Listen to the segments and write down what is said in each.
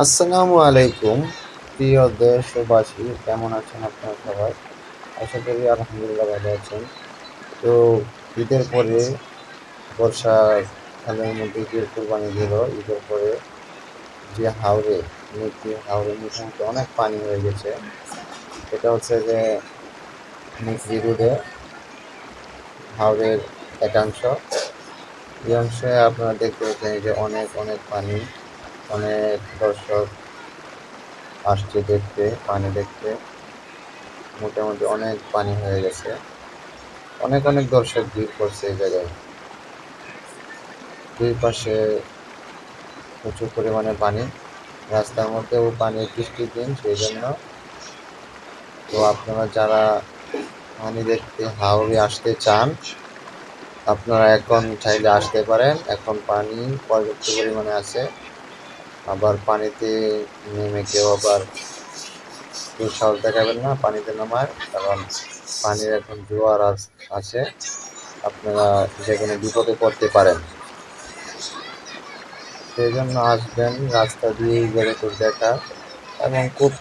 আসসালামু আলাইকুম। প্রিয় দেশবাসী, কেমন আছেন আপনারা সবাই? আশা করি আলহামদুলিল্লাহ ভালো আছেন। তো ঈদের পরে বর্ষাকালের মধ্যে ঈদের কুরবানি গেল। ঈদের পরে যে হাওরে মোটামুটি অনেক পানি হয়ে গেছে। এটা হচ্ছে যে নিকলি রোডে হাওরের একাংশ। এই অংশে আপনারা দেখতে পাচ্ছেন যে অনেক অনেক পানি, অনেক দর্শক আসছে দেখতে, পানি দেখতে। মোটামুটি অনেক পানি হয়ে গেছে। অনেক অনেক দর্শক ভিড় করছে এই জায়গায়। দুই পাশে প্রচুর পরিমাণে পানি, রাস্তার মধ্যেও পানি, বৃষ্টির দিন সেই জন্য। তো আপনারা যারা পানি দেখতে হাওরে আসতে চান, আপনারা এখন চাইলে আসতে পারেন। এখন পানি পর্যাপ্ত পরিমাণে আছে। আবার পানিতে নেমে কেউ আবার সাহস দেখাবেন না পানিতে নামার, কারণ পানির এখন জোয়ার আছে। আপনারা যেকোনো বিপদে পড়তে পারেন। সেই জন্য আসবেন রাস্তা দিয়ে এই জায়গাটা দেখা, এবং খুব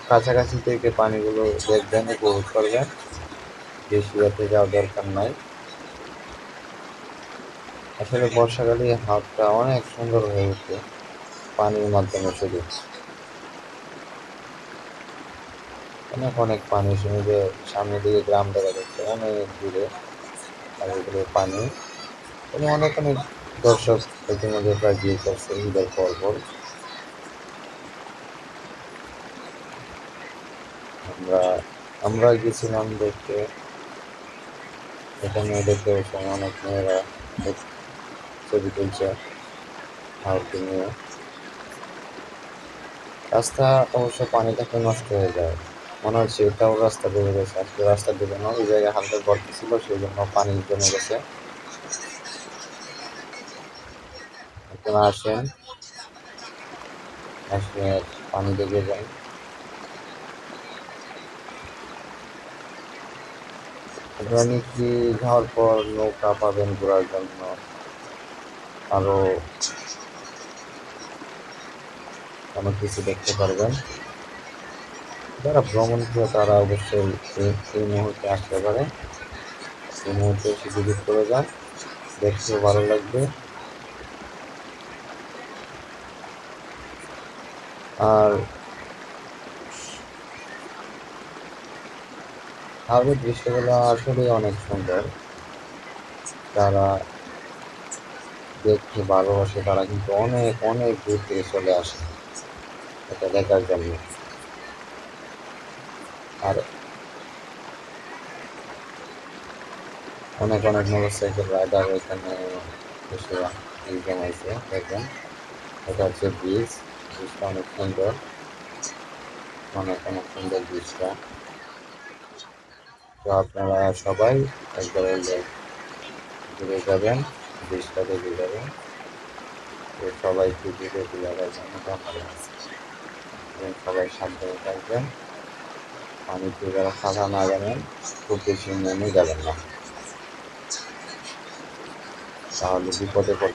কাছাকাছি থেকে পানিগুলো দেখবেন, উপভোগ করবেন। বেশি রাতে যাওয়ার দরকার নাই। আসলে বর্ষাকালে এই হাটটা অনেক সুন্দর হয়ে ওঠে পানির মাধ্যমে। শুধু অনেক অনেক পানি, শুনে সামনের দিকে গ্রাম দেখা যাচ্ছে অনেক দূরে, আর এগুলো পানি। এবং অনেক অনেক দর্শক ইতিমধ্যে প্রায় ভিড় করছে ঈদের পর পর। আমরা আমরা গেছিলাম দেখতে। এখানে দেখতে পাচ্ছি অনেক মেয়েরা ছবি তুলছে হাওরকে নিয়ে। রাস্তা অবশ্য পানি থাকলে নষ্ট হয়ে যায়, মনে হচ্ছে এটাও রাস্তা ডুবে গেছে। আসলে রাস্তা ডুবে না, ওই জায়গায় হালকা গর্ত ছিল, সেই জন্য পানি জমে গেছে। আপনারা আসলে পানি দেখে যান। আপনারা নিচে যাওয়ার পর নৌকা পাবেন ঘোরার জন্য, আরো অনেক কিছু দেখতে পারবেন। যারা ভ্রমণ প্রিয় তারা অবশ্যই এই মুহূর্তে আসতে পারে। এই মুহূর্তে এসে ভিজিট করে যান, দেখতেও ভালো লাগবে। আর হাওরের দৃশ্যগুলো আসলে অনেক সুন্দর। যারা দেখতে ভালোবাসে তারা কিন্তু অনেক অনেক দূর থেকে চলে আসে এটা দেখার জন্য। আর অনেক অনেক মোটরসাইকেল রাইডার এখানে এসে জমাইছে। দেখবেন, এটা হচ্ছে ব্রিজটা অনেক সুন্দর, অনেক অনেক সুন্দর ব্রিজটা। তো আপনারা সবাই একবার হলে ঘুরে যাবেন, ব্রিজটা দেখে যাবেন। তো সবাইকে ঘুরে ঘুরাবার জন্য ধন্যবাদ, এবং সবাই সাবধানে থাকবেন। পানিতে যারা সাঁতার না জানেন খুব বেশি নেমে যাবেন না, তাহলে বিপদে পড়তে